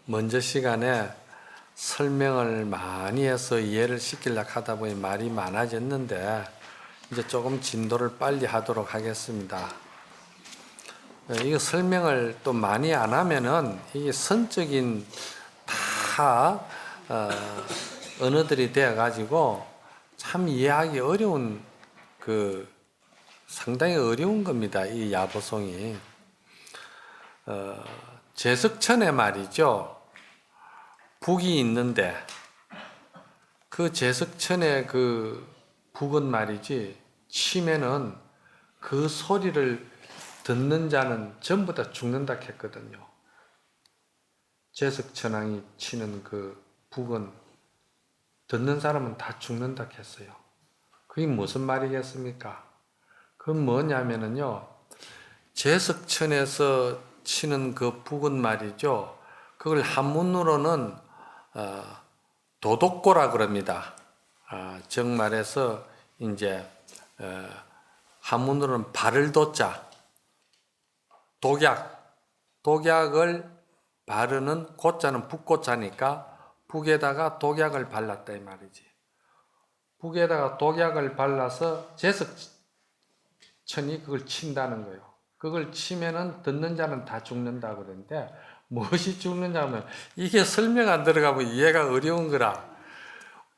먼저 시간에 설명을 많이 해서 이해를 시키려고 하다 보니 말이 많아졌는데 이제 조금 진도를 빨리 하도록 하겠습니다. 이거 설명을 또 많이 안 하면은 이게 선적인 다 언어들이 되어 가지고 참 이해하기 어려운 상당히 어려운 겁니다. 이 야보송이 제석천에 말이죠. 북이 있는데 그 제석천의 그 북은 말이지 치면은 그 소리를 듣는 자는 전부 다 죽는다 했거든요. 제석천왕이 치는 그 북은 듣는 사람은 다 죽는다 했어요. 그게 무슨 말이겠습니까? 그건 뭐냐면은요. 제석천에서 치는 그 북은 말이죠. 그걸 한문으로는 도독고라 그럽니다. 정말해서 이제 한문으로는 발을 돋자 독약을 바르는 고자는 북고자니까 북에다가 독약을 발랐다 이 말이지. 북에다가 독약을 발라서 제석천이 그걸 친다는 거예요. 그걸 치면은 듣는 자는 다 죽는다 그러는데 무엇이 죽느냐면 이게 설명 안 들어가면 이해가 어려운 거라.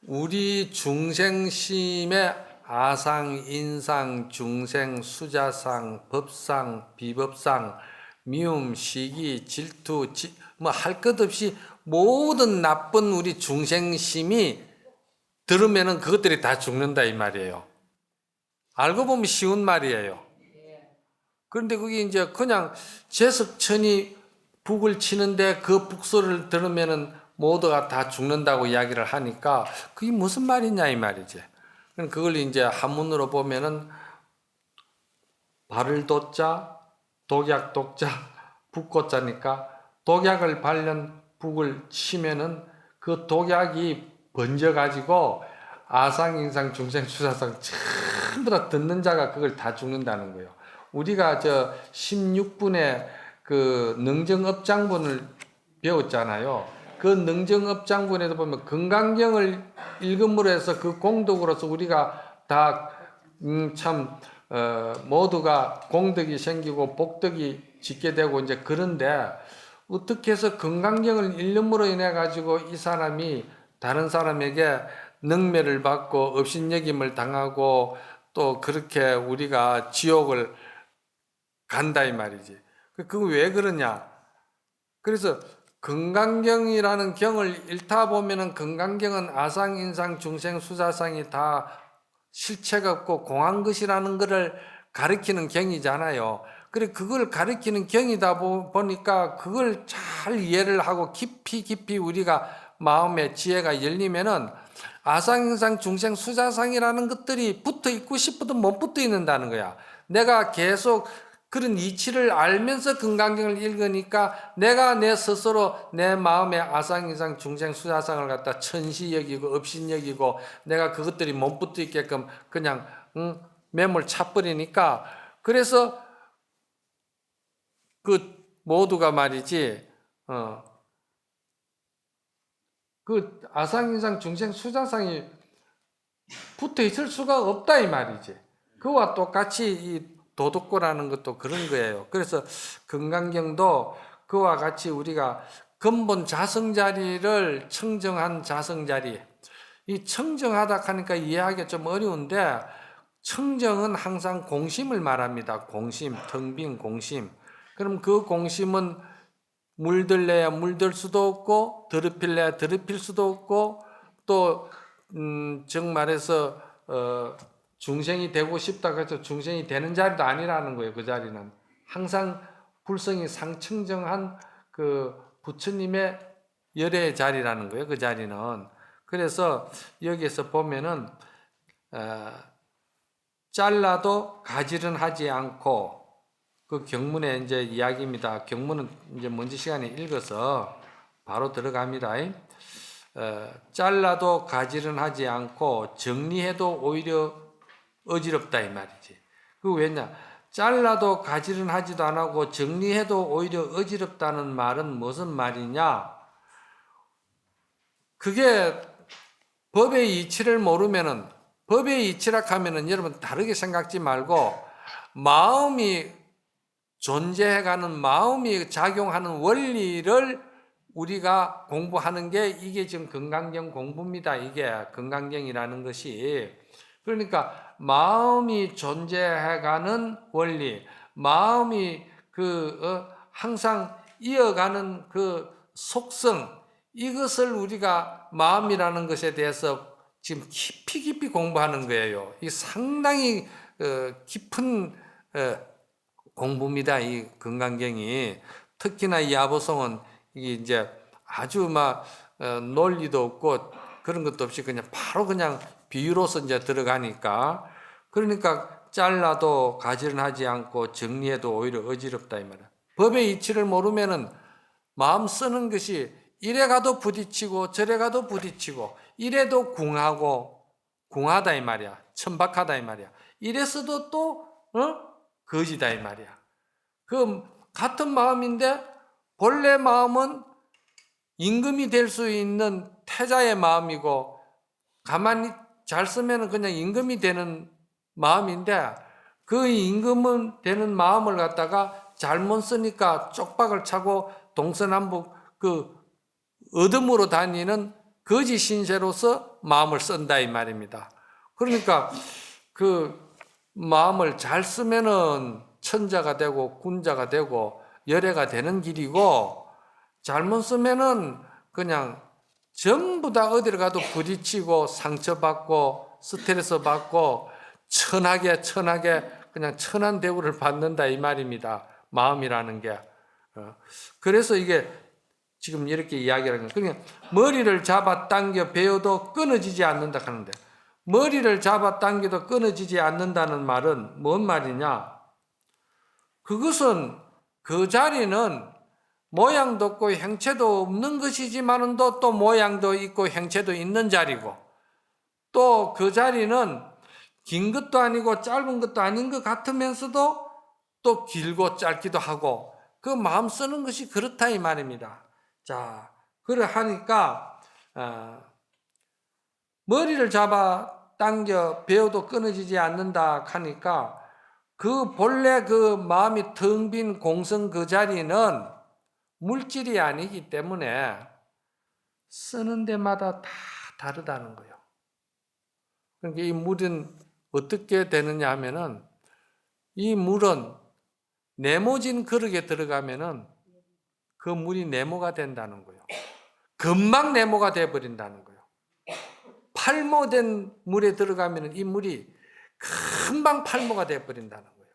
우리 중생심의 아상, 인상, 중생, 수자상, 법상, 비법상, 미움, 시기, 질투, 뭐 할 것 없이 모든 나쁜 우리 중생심이 들으면은 그것들이 다 죽는다 이 말이에요. 알고 보면 쉬운 말이에요. 그런데 그게 이제 그냥 제석천이 북을 치는데 그 북소리를 들으면은 모두가 다 죽는다고 이야기를 하니까 그게 무슨 말이냐 이 말이지. 그걸 이제 한문으로 보면은 발을 돋자, 독약 독자, 북고자니까 독약을 바른 북을 치면은 그 독약이 번져가지고 아상, 인상, 중생, 수사상 전부 다 듣는 자가 그걸 다 죽는다는 거예요. 우리가 16분에 그 능정업장분을 배웠잖아요. 그 능정업장분에도 보면 건강경을 읽음으로 해서 그 공덕으로서 우리가 다 모두가 공덕이 생기고 복덕이 짓게 되고 이제 그런데 어떻게 해서 건강경을 읽음으로 인해 가지고 이 사람이 다른 사람에게 능매를 받고 업신여김을 당하고 또 그렇게 우리가 지옥을 간다 이 말이지. 그거 왜 그러냐? 그래서 건강경이라는 경을 읽다 보면은 건강경은 아상, 인상, 중생, 수사상이 다 실체가 없고 공한 것이라는 것을 가리키는 경이잖아요. 그래 그걸 가리키는 경이다 보니까 그걸 잘 이해를 하고 깊이 우리가 마음의 지혜가 열리면은 아상, 인상, 중생, 수사상이라는 것들이 붙어 있고 싶어도 못 붙어 있는다는 거야. 내가 계속 그런 이치를 알면서 건강경을 읽으니까 내가 내 스스로 내 마음의 아상, 인상, 중생, 수사상을 갖다 천시 여기고 업신 여기고 내가 그것들이 못 붙어 있게끔 그냥 매몰 차버리니까 그래서 그 모두가 말이지 그 아상, 인상, 중생, 수사상이 붙어 있을 수가 없다 이 말이지. 그와 똑같이 이 도덕고라는 것도 그런 거예요. 그래서 건강경도 그와 같이 우리가 근본 자성자리를 청정한 자성자리. 이 청정하다 하니까 이해하기가 좀 어려운데 청정은 항상 공심을 말합니다. 공심, 텅 빈 공심. 그럼 그 공심은 물들래야 물들 수도 없고 더럽힐래야 더럽힐 수도 없고 또 정말해서 중생이 되고 싶다고 해서 중생이 되는 자리도 아니라는 거예요. 그 자리는 항상 불성이 상청정한 그 부처님의 열애의 자리라는 거예요. 그 자리는. 그래서 여기에서 보면은 잘라도 가지런 하지 않고 그 경문의 이제 이야기입니다. 경문은 이제 먼저 시간에 읽어서 바로 들어갑니다. 잘라도 가지런 하지 않고 정리해도 오히려 어지럽다 이 말이지. 그 왜냐? 잘라도 가지런하지도 안 하고 정리해도 오히려 어지럽다는 말은 무슨 말이냐? 그게 법의 이치를 모르면은, 법의 이치라 하면은 여러분 다르게 생각지 말고 마음이 존재해가는, 마음이 작용하는 원리를 우리가 공부하는 게 이게 지금 건강경 공부입니다. 이게 건강경이라는 것이. 그러니까 마음이 존재해가는 원리, 마음이 항상 이어가는 그 속성, 이것을 우리가 마음이라는 것에 대해서 지금 깊이 공부하는 거예요. 이 상당히 깊은 공부입니다. 이 건강경이. 특히나 이 야보성은 이게 이제 아주 막 논리도 없고 그런 것도 없이 그냥 바로 그냥 비유로서 이제 들어가니까, 그러니까 잘라도 가지런하지 않고 정리해도 오히려 어지럽다 이 말이야. 법의 이치를 모르면은 마음 쓰는 것이 이래 가도 부딪히고 저래 가도 부딪히고 이래도 궁하다 이 말이야. 천박하다 이 말이야. 이래서도 또 거지다 이 말이야. 그 같은 마음인데 본래 마음은 임금이 될 수 있는 태자의 마음이고 가만히 잘 쓰면 그냥 임금이 되는 마음인데 그 임금은 되는 마음을 갖다가 잘못 쓰니까 쪽박을 차고 동서남북 그 어둠으로 다니는 거지 신세로서 마음을 쓴다 이 말입니다. 그러니까 그 마음을 잘 쓰면은 천자가 되고 군자가 되고 열애가 되는 길이고, 잘못 쓰면은 그냥 전부 다 어디를 가도 부딪히고 상처받고 스트레스 받고 천하게 그냥 천한 대우를 받는다 이 말입니다. 마음이라는 게. 그래서 이게 지금 이렇게 이야기하는 거예요. 그러니까 머리를 잡아 당겨 베어도 끊어지지 않는다 하는데, 머리를 잡아 당겨도 끊어지지 않는다는 말은 뭔 말이냐? 그것은 그 자리는 모양도 없고 형체도 없는 것이지만은 또 모양도 있고 형체도 있는 자리고, 또 그 자리는 긴 것도 아니고 짧은 것도 아닌 것 같으면서도 또 길고 짧기도 하고, 그 마음 쓰는 것이 그렇다 이 말입니다. 자, 그래 하니까 머리를 잡아 당겨 베어도 끊어지지 않는다 하니까 그 본래 그 마음이 텅 빈 공성 그 자리는 물질이 아니기 때문에 쓰는 데마다 다 다르다는 거예요. 그러니까 이 물은 어떻게 되느냐 하면은, 이 물은 네모진 그릇에 들어가면은 그 물이 네모가 된다는 거예요. 금방 네모가 되어버린다는 거예요. 팔모된 물에 들어가면은 이 물이 금방 팔모가 되어버린다는 거예요.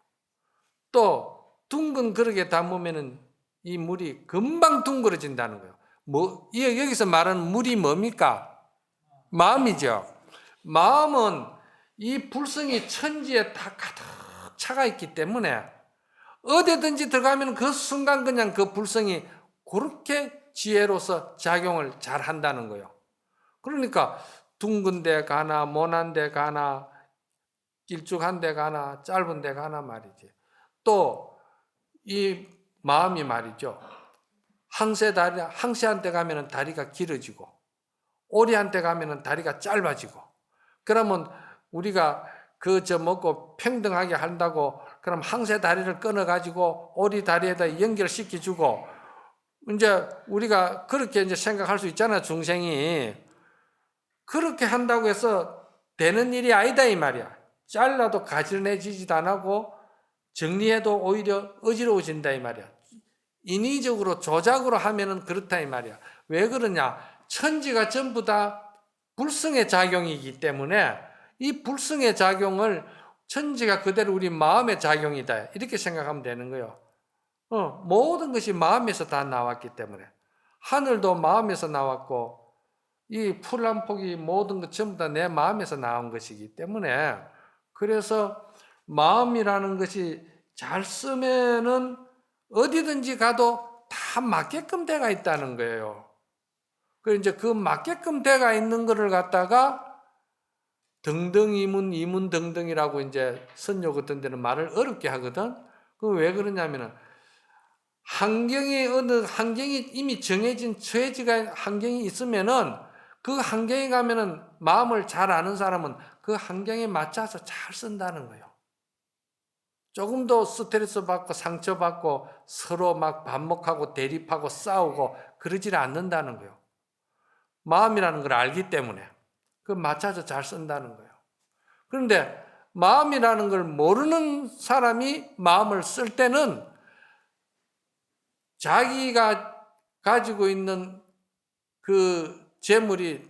또 둥근 그릇에 담으면은 이 물이 금방 둥그러진다는 거예요. 여기서 말하는 물이 뭡니까? 마음이죠. 마음은 이 불성이 천지에 다 가득 차가 있기 때문에 어디든지 들어가면 그 순간 그냥 그 불성이 그렇게 지혜로서 작용을 잘 한다는 거예요. 그러니까 둥근 데 가나 모난 데 가나 길쭉한 데 가나 짧은 데 가나 말이지. 또 이 마음이 말이죠. 항세한테 가면 다리가 길어지고 오리한테 가면 다리가 짧아지고, 그러면 우리가 먹고 평등하게 한다고 그럼 항세 다리를 끊어가지고 오리 다리에다 연결시켜주고, 이제 우리가 그렇게 이제 생각할 수 있잖아, 중생이. 그렇게 한다고 해서 되는 일이 아니다 이 말이야. 잘라도 가지런해지지도 안 하고 정리해도 오히려 어지러워진다 이 말이야. 인위적으로 조작으로 하면은 그렇다 이 말이야. 왜 그러냐? 천지가 전부 다 불성의 작용이기 때문에 이 불성의 작용을 천지가 그대로 우리 마음의 작용이다 이렇게 생각하면 되는 거예요. 모든 것이 마음에서 다 나왔기 때문에, 하늘도 마음에서 나왔고 이 풀 한 폭이 모든 것 전부 다 내 마음에서 나온 것이기 때문에, 그래서 마음이라는 것이 잘 쓰면은 어디든지 가도 다 맞게끔 돼가 있다는 거예요. 그래서 이제 그 맞게끔 돼가 있는 거를 갖다가 등등이문 이문등등이라고 이제 선조 같은 데는 말을 어렵게 하거든. 그 왜 그러냐면은 환경이 어느 환경이 이미 정해진 처해지가 환경이 있으면은 그 환경에 가면은 마음을 잘 아는 사람은 그 환경에 맞춰서 잘 쓴다는 거예요. 조금 더 스트레스 받고 상처받고 서로 막 반목하고 대립하고 싸우고 그러지를 않는다는 거예요. 마음이라는 걸 알기 때문에 그 맞춰서 잘 쓴다는 거예요. 그런데 마음이라는 걸 모르는 사람이 마음을 쓸 때는 자기가 가지고 있는 그 재물이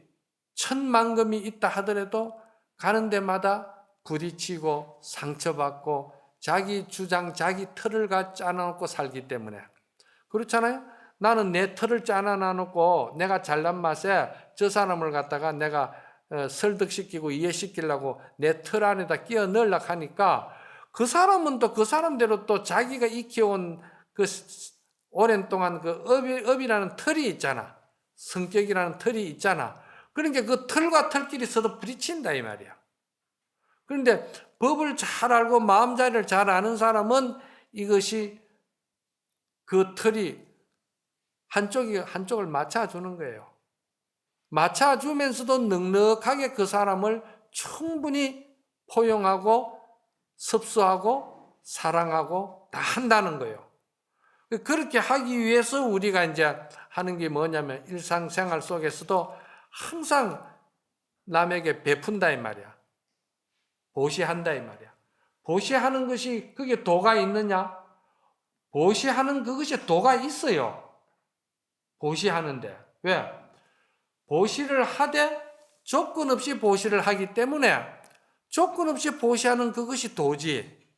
천만금이 있다 하더라도 가는 데마다 부딪히고 상처받고 자기 주장, 자기 틀을 짜놔놓고 살기 때문에. 그렇잖아요? 나는 내 틀을 짜놔놓고 내가 잘난 맛에 저 사람을 갖다가 내가 설득시키고 이해시키려고 내 틀 안에다 끼워 넣으려고 하니까 그 사람은 또 그 사람대로 또 자기가 익혀온 그 오랜 동안 그 업이라는 틀이 있잖아. 성격이라는 틀이 있잖아. 그러니까 그 틀과 틀끼리 서로 부딪힌다 이 말이야. 그런데 법을 잘 알고 마음자리를 잘 아는 사람은 이것이 그 틀이 한쪽이 한쪽을 맞춰주는 거예요. 맞춰주면서도 넉넉하게 그 사람을 충분히 포용하고 섭수하고 사랑하고 다 한다는 거예요. 그렇게 하기 위해서 우리가 이제 하는 게 뭐냐면 일상생활 속에서도 항상 남에게 베푼다 이 말이야. 보시한다 이 말이야. 보시하는 것이 그게 도가 있느냐? 보시하는 그것이 도가 있어요. 보시하는데. 왜? 보시를 하되 조건 없이 보시를 하기 때문에 조건 없이 보시하는 그것이 도지.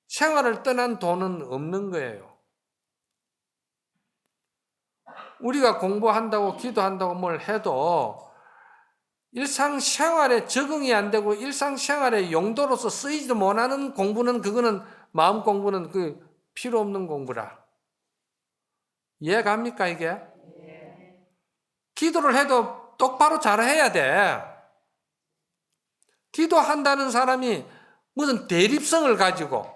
생활을 떠난 도는 없는 거예요. 우리가 공부한다고 기도한다고 뭘 해도 일상생활에 적응이 안 되고 일상생활의 용도로서 쓰이지도 못하는 공부는 그거는 마음 공부는 그 필요 없는 공부라. 이해갑니까 이게? 기도를 해도 똑바로 잘해야 돼. 기도한다는 사람이 무슨 대립성을 가지고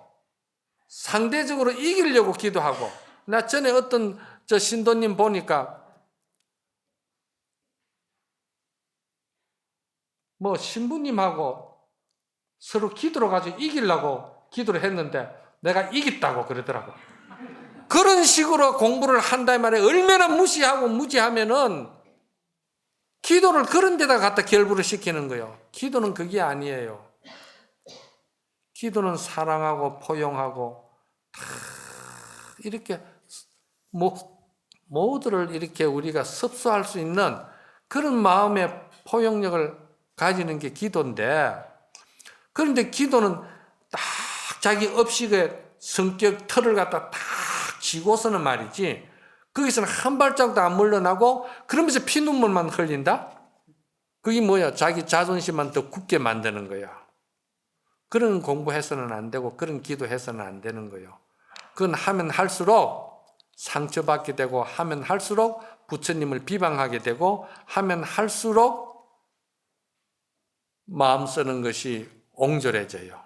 상대적으로 이기려고 기도하고 나 전에 어떤 저 신도님 보니까 뭐 신부님하고 서로 기도로 가지고 이기려고 기도를 했는데 내가 이겼다고 그러더라고. 그런 식으로 공부를 한다 말에 얼마나 무시하고 무지하면은 기도를 그런 데다 갖다 결부를 시키는 거예요. 기도는 그게 아니에요. 기도는 사랑하고 포용하고 다 이렇게 모두를 이렇게 우리가 섭수할 수 있는 그런 마음의 포용력을 가지는 게 기도인데, 그런데 기도는 딱 자기 업식의 성격 틀을 갖다 딱 쥐고서는 말이지, 거기서는 한 발짝도 안 물러나고 그러면서 피눈물만 흘린다? 그게 뭐야? 자기 자존심만 더 굳게 만드는 거야. 그런 공부해서는 안 되고 그런 기도해서는 안 되는 거예요. 그건 하면 할수록 상처받게 되고 하면 할수록 부처님을 비방하게 되고 하면 할수록 마음 쓰는 것이 옹졸해져요.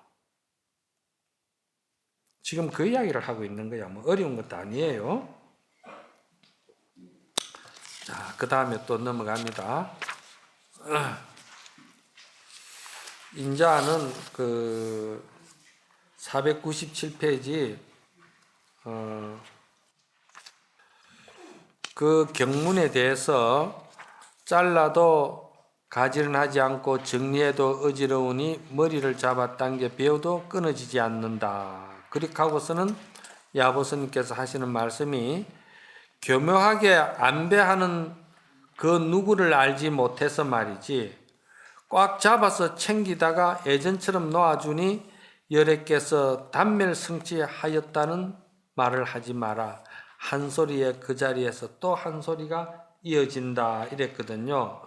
지금 그 이야기를 하고 있는 거야. 뭐 어려운 것도 아니에요. 자, 그 다음에 또 넘어갑니다. 인자는 그 497페이지 그 경문에 대해서 잘라도 가지는 하지 않고 정리해도 어지러우니 머리를 잡아 당겨 베어도 끊어지지 않는다. 그렇게 하고서는 야보스님께서 하시는 말씀이 교묘하게 안배하는 그 누구를 알지 못해서 말이지 꽉 잡아서 챙기다가 예전처럼 놓아주니 열애께서 단멸성취하였다는 말을 하지 마라. 한 소리에 그 자리에서 또 한 소리가 이어진다 이랬거든요.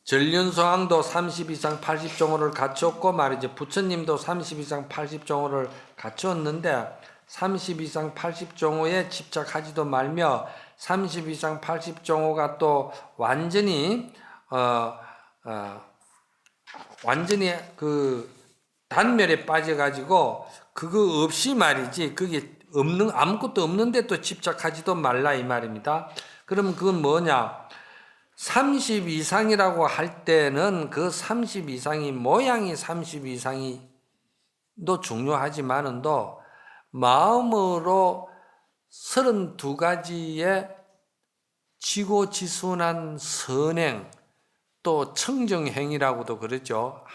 전륜소왕도 30 이상 80종호를 갖췄고 말이지 부처님도 30 이상 80종호를 갖추었는데 30 이상 80종호에 집착하지도 말며 30 이상 80종호가 또 완전히 완전히 그 단멸에 빠져가지고 그거 없이 말이지, 그게 아무것도 없는데 또 집착하지도 말라 이 말입니다. 그러면 그건 뭐냐? 30 이상이라고 할 때는 그 30 이상이 모양이 30 이상이 도 중요하지만은도 마음으로 32가지의 지고지순한 선행, 또 청정행위라고도 그러죠.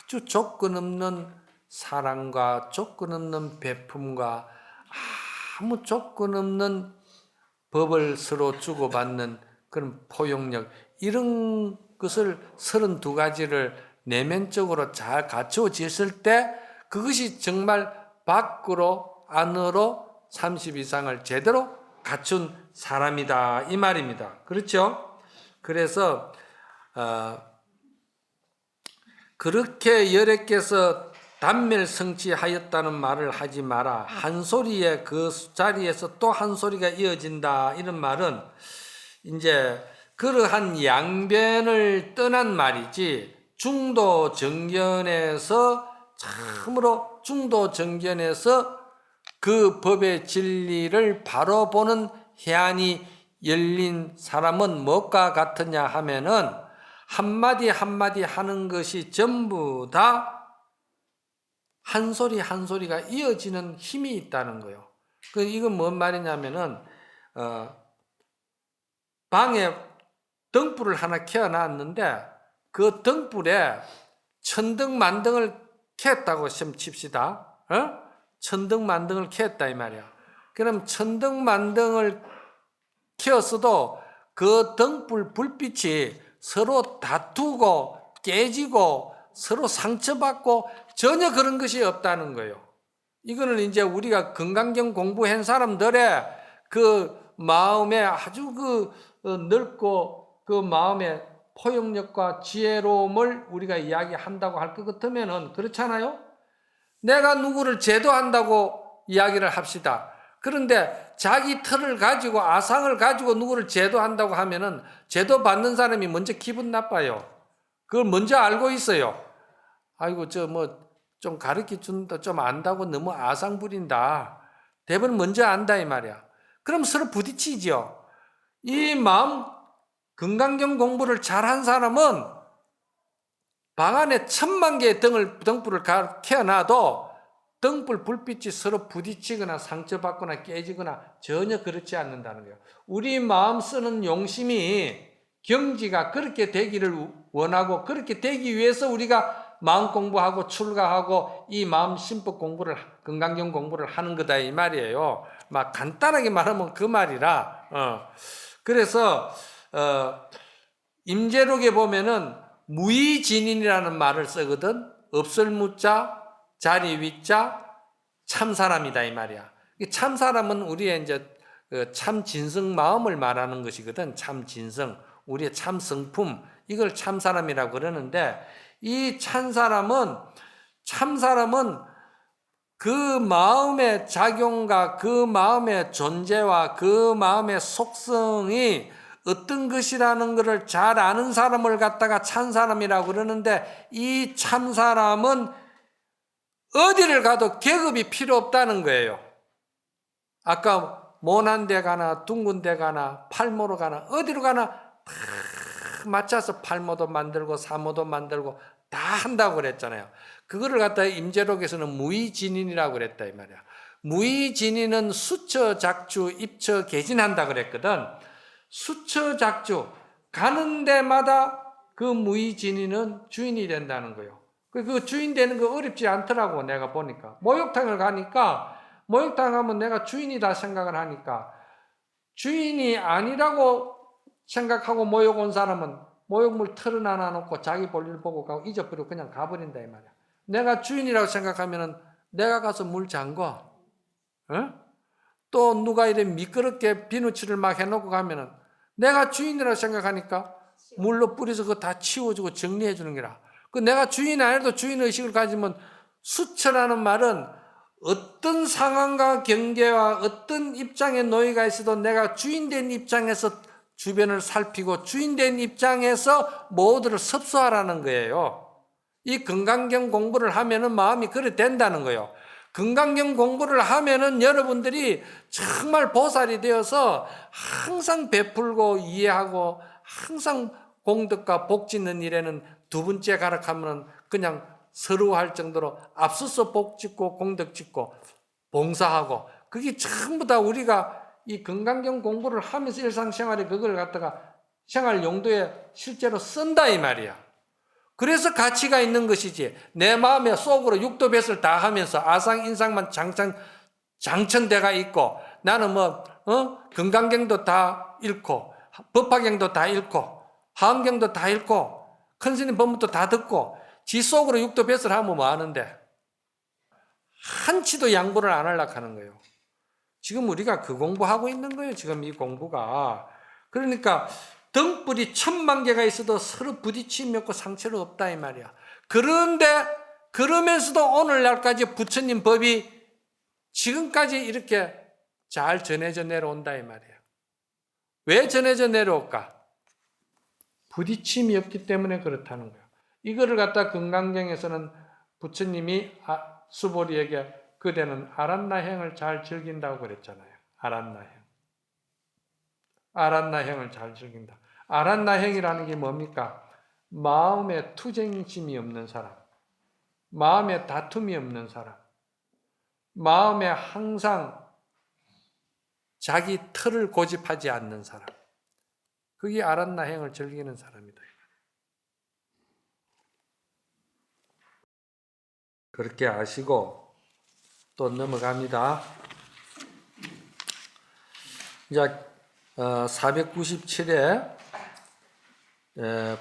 아주 조건 없는 사랑과 조건 없는 베품과 아무 조건 없는 법을 서로 주고받는 그런 포용력, 이런 것을 32가지를 내면적으로 잘 갖추어졌을 때 그것이 정말 밖으로 안으로 30 이상을 제대로 갖춘 사람이다 이 말입니다. 그렇죠? 그래서 그렇게 여래께서 단멸성취하였다는 말을 하지 마라. 한 소리에 그 자리에서 또 한 소리가 이어진다. 이런 말은 이제 그러한 양변을 떠난 말이지, 중도 정견에서 참으로 중도 정견에서 그 법의 진리를 바로 보는 해안이 열린 사람은 무엇과 같으냐 하면은 한마디 한마디 하는 것이 전부 다 한 소리 한 소리가 이어지는 힘이 있다는 거예요. 이건 뭔 말이냐면은 방에 등불을 하나 켜놨는데 그 등불에 천등만등을 켰다고 칩시다. 천등만등을 켰다 이 말이야. 그럼 천등만등을 켰어도 그 등불 불빛이 서로 다투고 깨지고 서로 상처받고 전혀 그런 것이 없다는 거예요. 이거는 이제 우리가 건강경 공부한 사람들의 그 마음에 아주 넓고 그 마음의 포용력과 지혜로움을 우리가 이야기한다고 할 것 같으면은 그렇잖아요. 내가 누구를 제도한다고 이야기를 합시다. 그런데 자기 틀을 가지고 아상을 가지고 누구를 제도한다고 하면은 제도받는 사람이 먼저 기분 나빠요. 그걸 먼저 알고 있어요. 아이고 좀 가르쳐 준다, 좀 안다고 너무 아상 부린다. 대부분 먼저 안다 이 말이야. 그럼 서로 부딪히죠. 이 마음 건강경 공부를 잘한 사람은 방 안에 10,000개의 등불을 켜놔도 등불 불빛이 서로 부딪히거나 상처받거나 깨지거나 전혀 그렇지 않는다는 거예요. 우리 마음 쓰는 용심이 경지가 그렇게 되기를 원하고 그렇게 되기 위해서 우리가 마음 공부하고 출가하고 이 마음 심법 공부를, 건강경 공부를 하는 거다 이 말이에요. 막 간단하게 말하면 그 말이라. 그래서 임재록에 보면은 무의진인이라는 말을 쓰거든. 없을 무자, 자리 위자, 참 사람이다 이 말이야. 참 사람은 우리의 이제 참 진성 마음을 말하는 것이거든. 참 진성, 우리의 참 성품, 이걸 참 사람이라고 그러는데, 이 참 사람은 그 마음의 작용과 그 마음의 존재와 그 마음의 속성이 어떤 것이라는 것을 잘 아는 사람을 갖다가 참 사람이라고 그러는데, 이 참 사람은 어디를 가도 계급이 필요 없다는 거예요. 아까 모난 데 가나 둥근 데 가나 팔모로 가나 어디로 가나 다 맞춰서 팔모도 만들고 사모도 만들고 다 한다고 그랬잖아요. 그거를 갖다가 임재록에서는 무의진인이라고 그랬다 이 말이야. 무의진인은 수처 작주 입처 개진한다 그랬거든. 수처 작주 가는 데마다 그 무의진인은 주인이 된다는 거예요. 그 주인 되는 거 어렵지 않더라고. 내가 보니까 목욕탕을 가니까, 목욕탕 가면 내가 주인이다 생각을 하니까, 주인이 아니라고 생각하고 목욕 온 사람은 목욕물 틀어 놔 놓고 자기 볼일 보고 가고 잊어버리고 그냥 가버린다 이 말이야. 내가 주인이라고 생각하면은 내가 가서 물 잠궈. 또 누가 이래 미끄럽게 비누칠을 막 해놓고 가면은 내가 주인이라고 생각하니까 물로 뿌려서 그거 다 치워주고 정리해 주는 거라. 그 내가 주인 아니라도 주인의식을 가지면, 수처라는 말은 어떤 상황과 경계와 어떤 입장에 놓여가 있어도 내가 주인된 입장에서 주변을 살피고 주인된 입장에서 모두를 섭수하라는 거예요. 이 건강경 공부를 하면은 마음이 그래 된다는 거예요. 건강경 공부를 하면은 여러분들이 정말 보살이 되어서 항상 베풀고 이해하고 항상 공덕과 복 짓는 일에는 두 번째 가락하면 그냥 서러워할 정도로 앞서서 복 짓고 공덕 짓고 봉사하고, 그게 전부 다 우리가 이 건강경 공부를 하면서 일상생활에 그걸 갖다가 생활 용도에 실제로 쓴다 이 말이야. 그래서 가치가 있는 것이지, 내 마음의 속으로 육도뱃을 다 하면서 아상인상만 장천대가 있고, 나는 건강경도 다 읽고 법화경도 다 읽고 화엄경도 다 읽고 큰 스님 법문도 다 듣고 지 속으로 육도뱃을 하면 뭐 하는데, 한치도 양보를 안 하려고 하는 거예요. 지금 우리가 그 공부하고 있는 거예요. 지금 이 공부가. 그러니까 등불이 1000만 개가 있어도 서로 부딪힘이 없고 상처는 없다 이 말이야. 그런데 그러면서도 오늘날까지 부처님 법이 지금까지 이렇게 잘 전해져 내려온다 이 말이야. 왜 전해져 내려올까? 부딪힘이 없기 때문에 그렇다는 거야. 이거를 갖다 건강경에서는 부처님이 수보리에게 그대는 아란나행을 잘 즐긴다고 그랬잖아요. 아란나행을 잘 즐긴다. 아란나행이라는 게 뭡니까? 마음에 투쟁심이 없는 사람, 마음에 다툼이 없는 사람, 마음에 항상 자기 틀을 고집하지 않는 사람, 그게 아란나행을 즐기는 사람이다. 그렇게 아시고 또 넘어갑니다. 이제 497회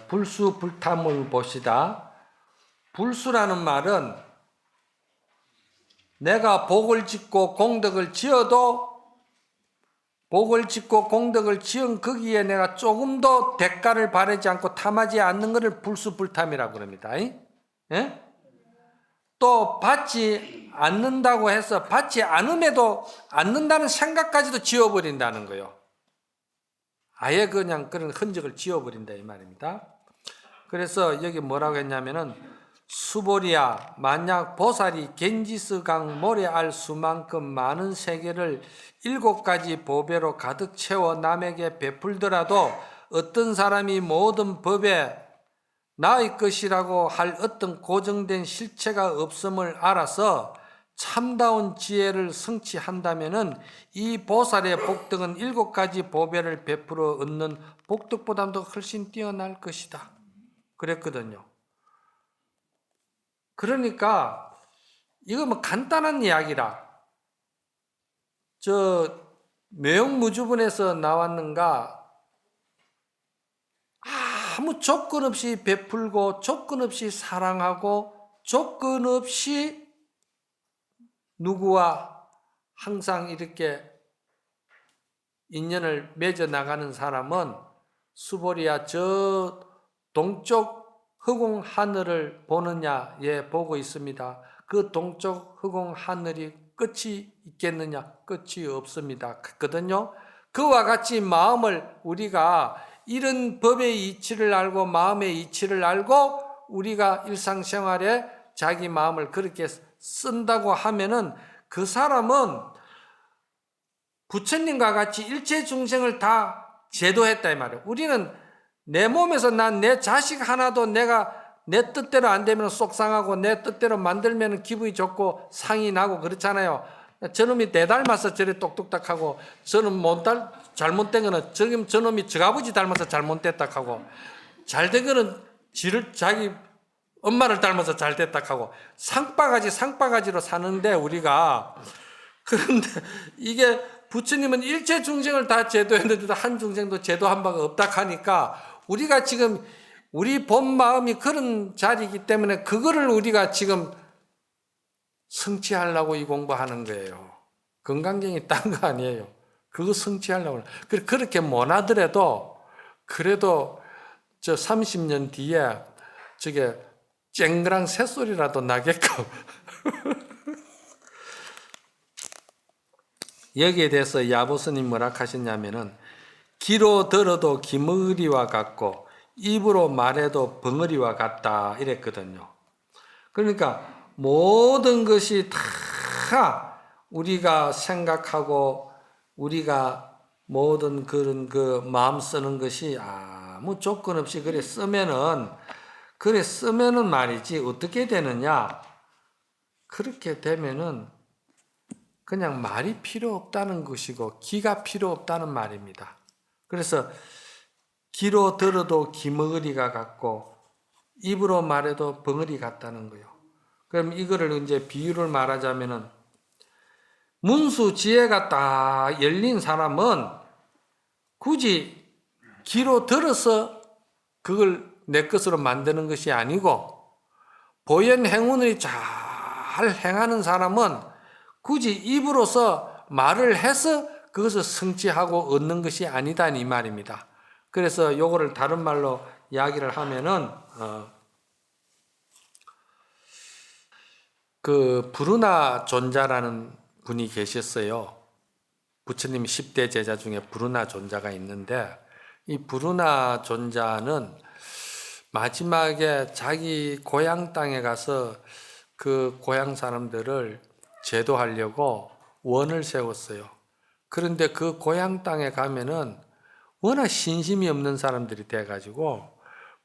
불수불탐을 봅시다. 불수라는 말은 내가 복을 짓고 공덕을 지어도 복을 짓고 공덕을 지은 거기에 내가 조금도 대가를 바라지 않고 탐하지 않는 것을 불수불탐이라고 그럽니다. 예? 또 받지 않는다고 해서 받지 않음에도 않는다는 생각까지도 지워버린다는 거예요. 아예 그냥 그런 흔적을 지워버린다 이 말입니다. 그래서 여기 뭐라고 했냐면은 수보리야, 만약 보살이 겐지스강 모래알 수만큼 많은 세계를 7가지 보배로 가득 채워 남에게 베풀더라도 어떤 사람이 모든 법에 나의 것이라고 할 어떤 고정된 실체가 없음을 알아서 참다운 지혜를 성취한다면은 이 보살의 복덕은 7가지 보배를 베풀어 얻는 복덕보다도 훨씬 뛰어날 것이다. 그랬거든요. 그러니까 이거 뭐 간단한 이야기라. 저 매용무주분에서 나왔는가, 아무 조건 없이 베풀고 조건 없이 사랑하고 조건 없이 누구와 항상 이렇게 인연을 맺어 나가는 사람은 수보리야 저 동쪽 허공 하늘을 보느냐? 예, 보고 있습니다. 그 동쪽 허공 하늘이 끝이 있겠느냐? 끝이 없습니다. 그거든요. 그와 같이 마음을 우리가 이런 법의 이치를 알고 마음의 이치를 알고 우리가 일상생활에 자기 마음을 그렇게 쓴다고 하면은 그 사람은 부처님과 같이 일체 중생을 다 제도했다 이 말이에요. 우리는 내 몸에서 난 내 자식 하나도 내가 내 뜻대로 안 되면 속상하고 내 뜻대로 만들면 기분이 좋고 상이 나고 그렇잖아요. 저놈이 내 닮아서 저래 똑똑딱하고 저는 잘못된 거는 저놈이 저 아버지 닮아서 잘못됐다 하고 잘된 거는 자기 엄마를 닮아서 잘됐다 하고 상바가지로 사는데 우리가, 그런데 이게 부처님은 일체 중생을 다 제도했는데도 한 중생도 제도한 바가 없다 하니까 우리가 지금 우리 본 마음이 그런 자리이기 때문에 그거를 우리가 지금 성취하려고 이 공부하는 거예요. 건강경이 딴 거 아니에요. 그거 성취하려고. 그렇게 못하더라도 그래도 저 30년 뒤에 저게 쨍그랑 새소리라도 나게끔 여기에 대해서 야보스님 뭐라 하셨냐면은 귀로 들어도 기머리와 같고 입으로 말해도 벙어리와 같다 이랬거든요. 그러니까 모든 것이 다 우리가 생각하고 우리가 모든 그런 그 마음 쓰는 것이 아무 조건 없이 그래 쓰면은 말이지 어떻게 되느냐? 그렇게 되면은 그냥 말이 필요 없다는 것이고 기가 필요 없다는 말입니다. 그래서 귀로 들어도 기머거리가 같고 입으로 말해도 벙어리 같다는 거예요. 그럼 이거를 이제 비유를 말하자면은 문수 지혜가 딱 열린 사람은 굳이 귀로 들어서 그걸 내 것으로 만드는 것이 아니고 보현 행운을 잘 행하는 사람은 굳이 입으로서 말을 해서 그것을 성취하고 얻는 것이 아니다 이 말입니다. 그래서 요거를 다른 말로 이야기를 하면은 그 브루나 존자라는 분이 계셨어요. 부처님 10대 제자 중에 브루나 존자가 있는데 이 브루나 존자는 마지막에 자기 고향 땅에 가서 그 고향 사람들을 제도하려고 원을 세웠어요. 그런데 그 고향 땅에 가면은 워낙 신심이 없는 사람들이 돼가지고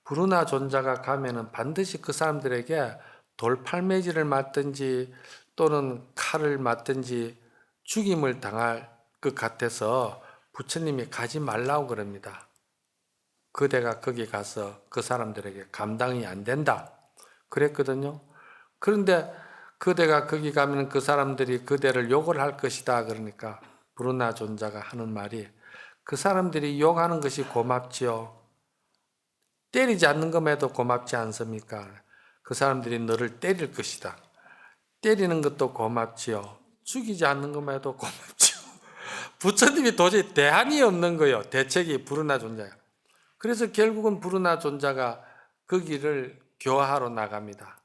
브루나 존자가 가면은 반드시 그 사람들에게 돌팔매질을 맞든지 또는 칼을 맞든지 죽임을 당할 것 같아서 부처님이 가지 말라고 그럽니다. 그대가 거기 가서 그 사람들에게 감당이 안 된다 그랬거든요. 그런데 그대가 거기 가면 그 사람들이 그대를 욕을 할 것이다 그러니까 브루나 존자가 하는 말이 그 사람들이 욕하는 것이 고맙지요. 때리지 않는 것에도 고맙지 않습니까? 그 사람들이 너를 때릴 것이다. 때리는 것도 고맙지요. 죽이지 않는 것에도 고맙지요. 부처님이 도저히 대안이 없는 거예요. 대책이 브루나 존자가. 그래서 결국은 브루나 존자가 그 길을 교화하러 나갑니다.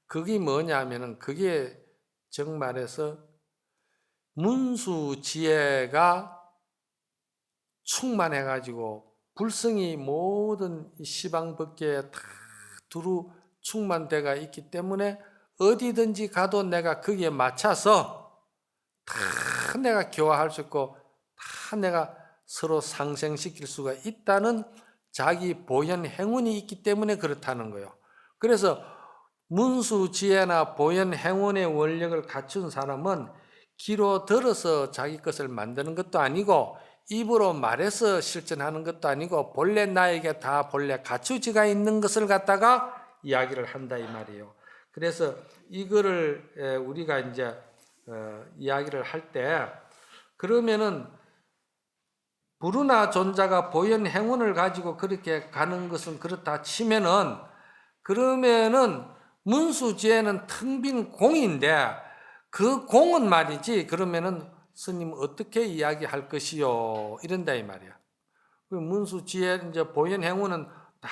그게 뭐냐 하면은 그게 정말해서 문수지혜가 충만해가지고 불성이 모든 시방법계에 다 두루 충만돼가 있기 때문에 어디든지 가도 내가 거기에 맞춰서 다 내가 교화할 수 있고 다 내가 서로 상생시킬 수가 있다는 자기 보현 행운이 있기 때문에 그렇다는 거예요. 그래서 문수지혜나 보현 행운의 원력을 갖춘 사람은 귀로 들어서 자기 것을 만드는 것도 아니고 입으로 말해서 실천하는 것도 아니고 본래 나에게 다 본래 갖추지가 있는 것을 갖다가 이야기를 한다 이 말이에요. 그래서 이거를 우리가 이제 이야기를 할 때 그러면은 브루나 존자가 보현 행운을 가지고 그렇게 가는 것은 그렇다 치면은 그러면은 문수지혜는 텅 빈 공인데 그 공은 말이지 그러면은 스님 어떻게 이야기할 것이요 이런다 이 말이야. 그 문수지혜 이제 보현 행운은 다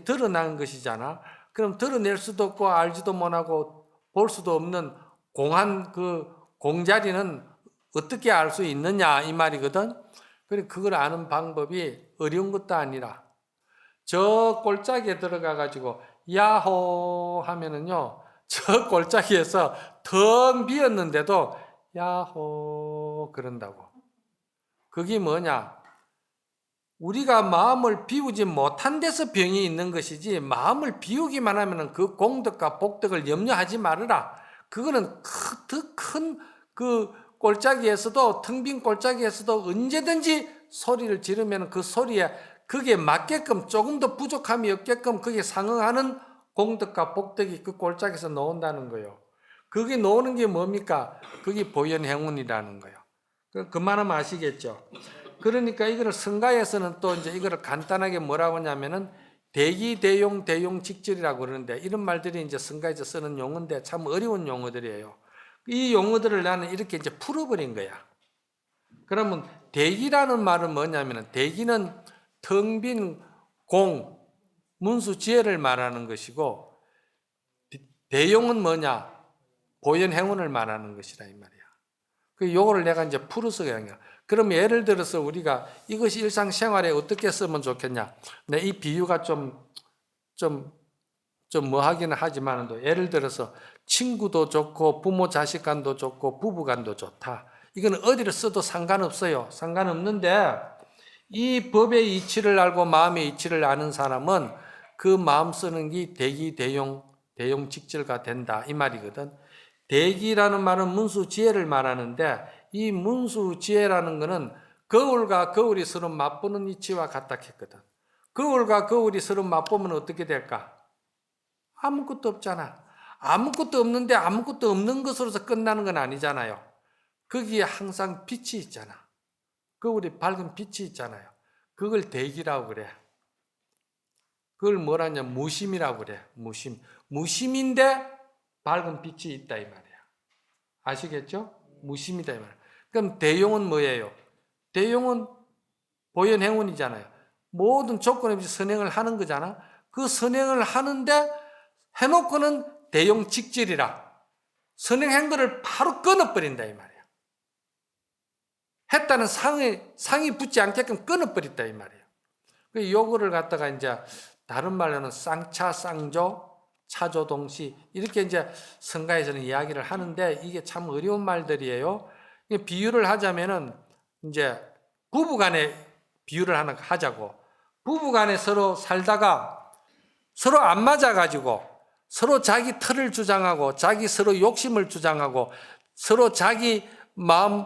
드러난 것이잖아. 그럼 드러낼 수도 없고 알지도 못하고 볼 수도 없는 공한 그 공자리는 어떻게 알 수 있느냐 이 말이거든. 그래 그걸 아는 방법이 어려운 것도 아니라 저 골짜기에 들어가 가지고 야호 하면은요 저 골짜기에서 텅 비었는데도 야호 그런다고. 그게 뭐냐? 우리가 마음을 비우지 못한 데서 병이 있는 것이지 마음을 비우기만 하면 그 공덕과 복덕을 염려하지 말아라. 그거는 더 큰 그 골짜기에서도 텅 빈 골짜기에서도 언제든지 소리를 지르면 그 소리에 그게 맞게끔 조금 더 부족함이 없게끔 그게 상응하는 공덕과 복덕이 그 골짜기에서 나온다는 거예요. 그게 나오는 게 뭡니까? 그게 보현 행운이라는 거예요. 그 말은 아시겠죠? 그러니까 이거를 성가에서는 또 이제 이거를 간단하게 뭐라고 하냐면은 대기, 대용, 대용, 직절이라고 그러는데 이런 말들이 이제 성가에서 쓰는 용어인데 참 어려운 용어들이에요. 이 용어들을 나는 이렇게 이제 풀어버린 거야. 그러면 대기라는 말은 뭐냐면은 대기는 텅 빈 공, 문수지혜를 말하는 것이고 대용은 뭐냐? 보현 행운을 말하는 것이라 이 말이야. 그 요거를 내가 이제 풀어서 그냥. 그럼 예를 들어서 우리가 이것이 일상생활에 어떻게 쓰면 좋겠냐? 이 비유가 좀 좀 뭐 하기는 하지만도 예를 들어서 친구도 좋고 부모 자식 간도 좋고 부부 간도 좋다. 이건 어디를 써도 상관없어요. 상관없는데 이 법의 이치를 알고 마음의 이치를 아는 사람은 그 마음 쓰는 게 대기 대용 직절가 된다 이 말이거든. 대기라는 말은 문수지혜를 말하는데 이 문수지혜라는 것은 거울과 거울이 서로 맞보는 이치와 같다 했거든. 거울과 거울이 서로 맞보면 어떻게 될까? 아무것도 없잖아. 아무것도 없는데 아무것도 없는 것으로서 끝나는 건 아니잖아요. 거기에 항상 빛이 있잖아. 거울이 밝은 빛이 있잖아요. 그걸 대기라고 그래. 그걸 뭐라냐? 무심이라고 그래. 무심. 무심인데 밝은 빛이 있다 이 말이야. 아시겠죠? 무심이다 이 말이야. 그럼 대용은 뭐예요? 대용은 보현행운이잖아요. 모든 조건 없이 선행을 하는 거잖아. 그 선행을 하는데 해놓고는 대용 직질이라. 선행한 거를 바로 끊어버린다 이 말이야. 했다는 상이 붙지 않게끔 끊어버렸다 이 말이에요. 그 요거를 갖다가 이제 다른 말로는 쌍차, 쌍조, 차조동시 이렇게 이제 성가에서는 이야기를 하는데 이게 참 어려운 말들이에요. 비유를 하자면은 이제 부부간에 비유를 하나 하자고. 부부간에 서로 살다가 서로 안 맞아가지고 서로 자기 틀을 주장하고 자기 서로 욕심을 주장하고 서로 자기 마음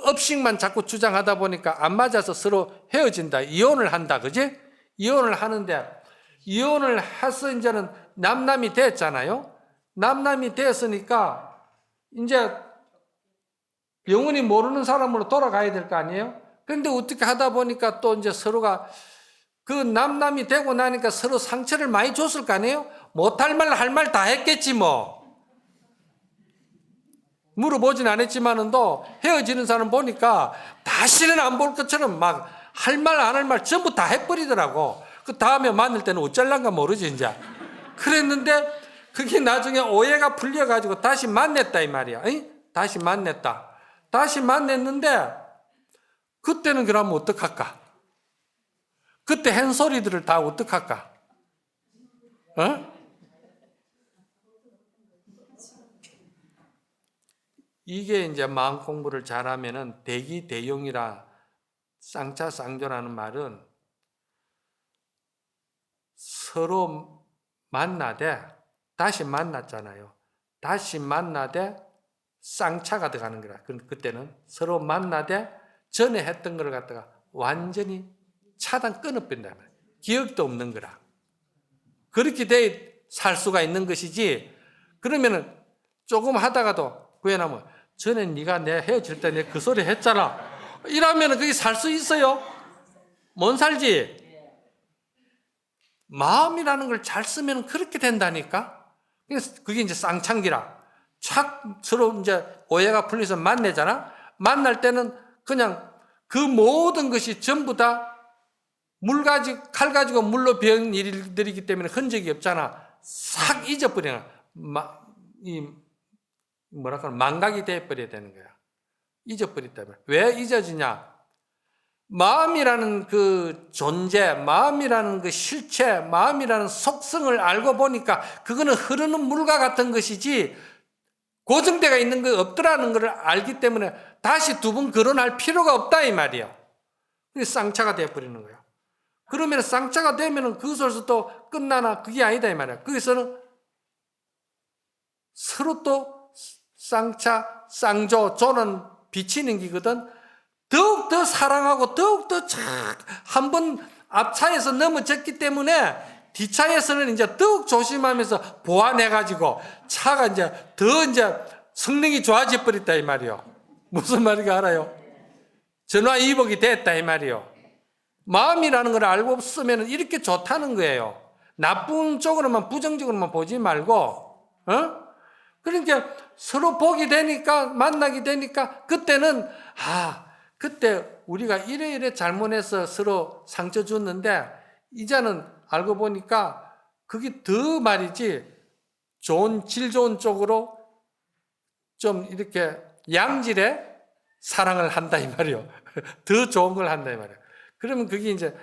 업식만 자꾸 주장하다 보니까 안 맞아서 서로 헤어진다. 이혼을 한다. 그지? 이혼을 하는데 이혼을 해서 이제는 남남이 됐잖아요. 남남이 됐으니까 이제 영원히 모르는 사람으로 돌아가야 될 거 아니에요? 그런데 어떻게 하다 보니까 또 이제 서로가 그 남남이 되고 나니까 서로 상처를 많이 줬을 거 아니에요? 못할 말 할 말 다 했겠지 뭐. 물어보진 않았지만은 또 헤어지는 사람 보니까 다시는 안 볼 것처럼 막 할 말 안 할 말 전부 다 해버리더라고. 그 다음에 만날 때는 어쩔란가 모르지 이제. 그랬는데 그게 나중에 오해가 풀려가지고 다시 만났다 이 말이야. 다시 만났다. 다시 만났는데 그때는 그러면 어떡할까? 그때 한 소리들을 다 어떡할까? 이게 이제 마음 공부를 잘하면은 대기 대용이라 쌍차 쌍조라는 말은 서로 만나되 다시 만났잖아요. 다시 만나되 쌍차가 들어가는 거라. 그때는 서로 만나되 전에 했던 걸 갖다가 완전히 차단 끊어버린다. 기억도 없는 거라. 그렇게 돼 살 수가 있는 것이지. 그러면은 조금 하다가도 구해나면 전에 네가 내 헤어질 때 내 그 소리 했잖아. 이러면은 그게 살 수 있어요? 못 살지? 마음이라는 걸 잘 쓰면 그렇게 된다니까? 그게 이제 쌍창기라. 착 서로 이제 오해가 풀려서 만나잖아? 만날 때는 그냥 그 모든 것이 전부 다 칼 가지고 물로 베은 일들이기 때문에 흔적이 없잖아. 싹 잊어버리는 망각이 돼버려야 되는 거야. 잊어버렸다면. 왜 잊어지냐? 마음이라는 그 존재, 마음이라는 그 실체, 마음이라는 속성을 알고 보니까 그거는 흐르는 물과 같은 것이지 고정되어 있는 거 없더라는 걸 알기 때문에 다시 두 번 거론할 필요가 없다 이 말이에요. 그게 쌍차가 되어버리는 거야. 그러면 쌍차가 되면 그것에서 또 끝나나? 그게 아니다 이 말이야. 거기서는 서로 또 쌍차, 쌍조, 조는 비치는 기거든. 더욱더 사랑하고 더욱더 한 번 앞차에서 넘어졌기 때문에 뒷차에서는 이제 더욱 조심하면서 보완해가지고 차가 이제 더 이제 성능이 좋아져 버렸다 이 말이요. 무슨 말인가 알아요? 전화위복이 됐다 이 말이요. 마음이라는 걸 알고 쓰면 이렇게 좋다는 거예요. 나쁜 쪽으로만 부정적으로만 보지 말고, 그러니까 서로 보게 되니까 만나게 되니까 그때는 그때 우리가 이래 잘못해서 서로 상처 줬는데 이제는 알고 보니까 그게 더 말이지 질 좋은 쪽으로 좀 이렇게 양질의 사랑을 한다 이 말이요. 더 좋은 걸 한다 이 말이요. 그러면 그게 이제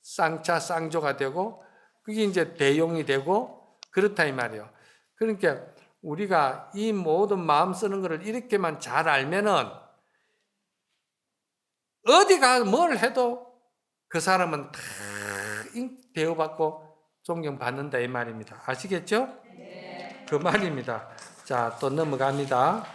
쌍차 쌍조가 되고 그게 이제 대용이 되고 그렇다 이 말이에요. 그러니까 우리가 이 모든 마음 쓰는 거를 이렇게만 잘 알면은 어디가 뭘 해도 그 사람은 다 대우받고 존경받는다 이 말입니다. 아시겠죠? 네. 그 말입니다. 자, 또 넘어갑니다.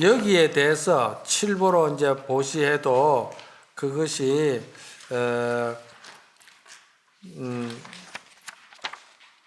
여기에 대해서 칠보로 이제 보시해도 그것이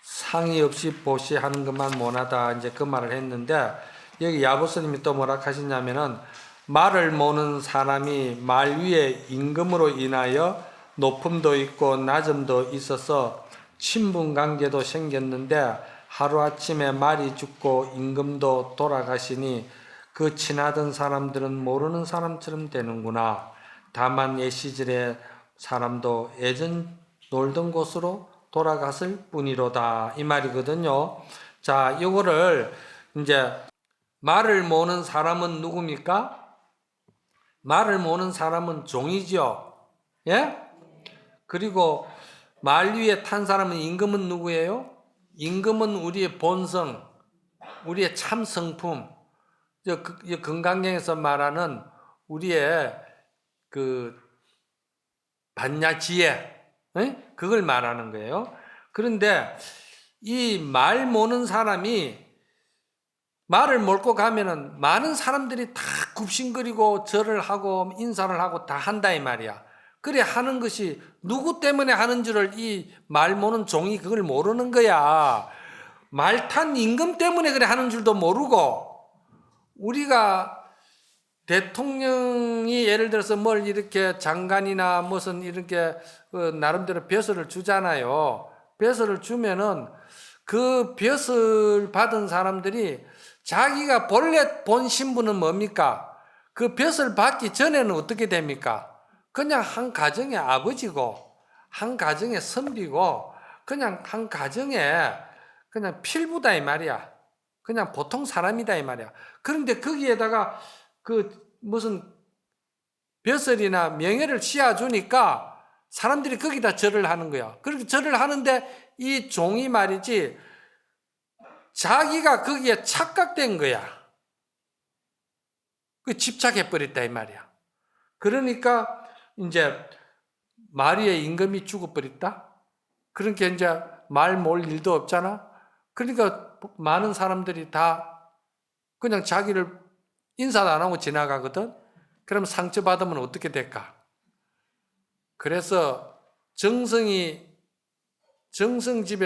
상의 없이 보시하는 것만 못하다 이제 그 말을 했는데 여기 야보스님이 또 뭐라 하시냐면은 말을 모는 사람이 말 위에 임금으로 인하여 높음도 있고 낮음도 있어서 친분관계도 생겼는데 하루아침에 말이 죽고 임금도 돌아가시니 그 친하던 사람들은 모르는 사람처럼 되는구나. 다만 옛 시절의 사람도 예전 놀던 곳으로 돌아갔을 뿐이로다. 이 말이거든요. 자, 이거를 이제 말을 모는 사람은 누굽니까? 말을 모는 사람은 종이죠. 예? 그리고 말 위에 탄 사람은 임금은 누구예요? 임금은 우리의 본성, 우리의 참 성품. 건강경에서 말하는 우리의 그 반야지혜, 그걸 말하는 거예요. 그런데 이 말 모는 사람이 말을 몰고 가면은 많은 사람들이 다 굽신거리고 절을 하고 인사를 하고 다 한다 이 말이야. 그래 하는 것이 누구 때문에 하는 줄을 이 말 모는 종이 그걸 모르는 거야. 말 탄 임금 때문에 그래 하는 줄도 모르고, 우리가 대통령이 예를 들어서 뭘 이렇게 장관이나 무슨 이렇게 나름대로 벼슬을 주잖아요. 벼슬을 주면은 그 벼슬 받은 사람들이 자기가 본래 본 신분은 뭡니까? 그 벼슬 받기 전에는 어떻게 됩니까? 그냥 한 가정의 아버지고 한 가정의 선비고 그냥 한 가정의 그냥 필부다 이 말이야. 그냥 보통 사람이다 이 말이야. 그런데 거기에다가 그 무슨 벼슬이나 명예를 씌워주니까 사람들이 거기다 절을 하는 거야. 그렇게 절을 하는데 이 종이 말이지 자기가 거기에 착각된 거야. 그 집착해버렸다 이 말이야. 그러니까 이제 마리의 임금이 죽어버렸다. 그러니까 이제 말 몰 일도 없잖아. 그러니까 많은 사람들이 다 그냥 자기를 인사도 안 하고 지나가거든. 그럼 상처받으면 어떻게 될까? 그래서 정성집에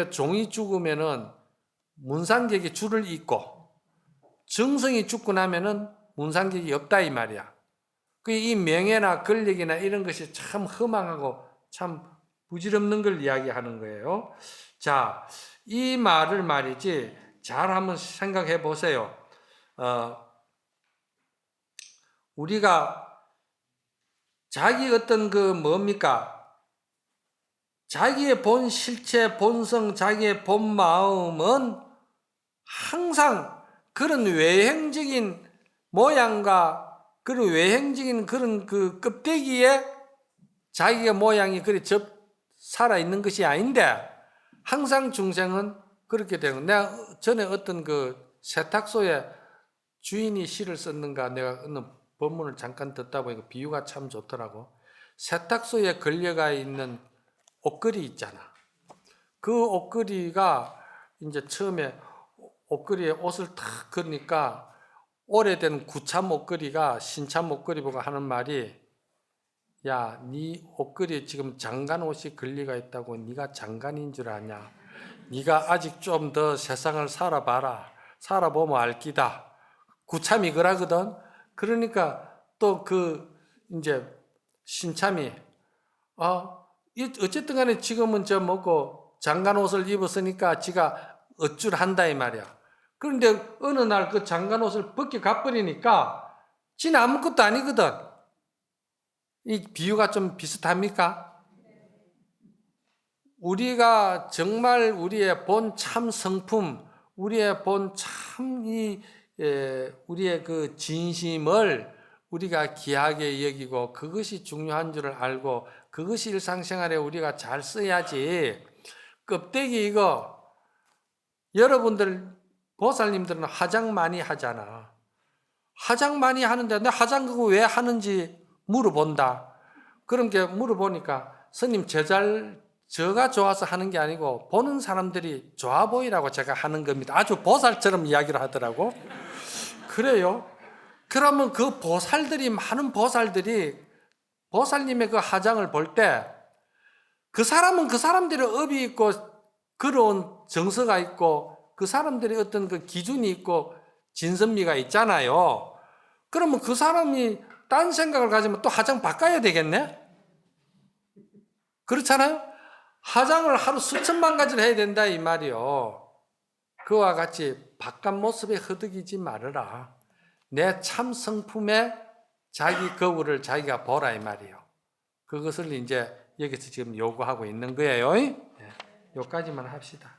종이 죽으면은 문상객이 줄을 잇고, 정성이 죽고 나면은 문상객이 없다 이 말이야. 이 명예나 권력이나 이런 것이 참 허망하고 참 부질없는 걸 이야기하는 거예요. 자, 이 말을 말이지 잘 한번 생각해 보세요. 우리가 자기 어떤 그 뭡니까? 자기의 본 실체, 본성, 자기의 본 마음은 항상 그런 외형적인 모양과 그런 외형적인 그런 그 껍데기에 자기의 모양이 그리 살아있는 것이 아닌데 항상 중생은 그렇게 되는. 내가 전에 어떤 그 세탁소에 주인이 시를 썼는가 내가 어느 본문을 잠깐 듣다 보니까 비유가 참 좋더라고. 세탁소에 걸려가 있는 옷걸이 있잖아. 그 옷걸이가 이제 처음에 옷걸이에 옷을 탁 걸으니까 오래된 구참 옷걸이가 신참 옷걸이 보고 하는 말이, 야, 네 옷걸이에 지금 장관 옷이 걸려가 있다고 네가 장관인 줄 아냐? 네가 아직 좀 더 세상을 살아봐라. 살아보면 알 기다. 구참이 그러거든. 그러니까 또 그 이제 신참이 어쨌든 간에 지금은 저 뭐고 장관 옷을 입었으니까 지가 어쩔 한다 이 말이야. 그런데 어느 날 그 장관 옷을 벗겨 가버리니까 지는 아무것도 아니거든. 이 비유가 좀 비슷합니까? 우리가 정말 우리의 본 참 성품, 우리의 본 참 우리의 그 진심을 우리가 귀하게 여기고 그것이 중요한 줄을 알고 그것이 일상생활에 우리가 잘 써야지. 껍데기 이거 여러분들 보살님들은 화장 많이 하잖아. 화장 많이 하는데 내 화장 그거 왜 하는지 물어본다. 그런 게 물어보니까 스님 저가 좋아서 하는 게 아니고 보는 사람들이 좋아 보이라고 제가 하는 겁니다. 아주 보살처럼 이야기를 하더라고. 그래요? 그러면 그 보살들이 많은 보살들이 보살님의 그 화장을 볼 때 그 사람은 그 사람들의 업이 있고 그런 정서가 있고 그 사람들의 어떤 그 기준이 있고 진선미가 있잖아요. 그러면 그 사람이 딴 생각을 가지면 또 화장 바꿔야 되겠네? 그렇잖아요? 화장을 하루 수천만 가지를 해야 된다 이 말이요. 그와 같이 바깥 모습에 허덕이지 말아라. 내 참 성품에 자기 거울을 자기가 보라 이 말이에요. 그것을 이제 여기서 지금 요구하고 있는 거예요. 네, 여기까지만 합시다.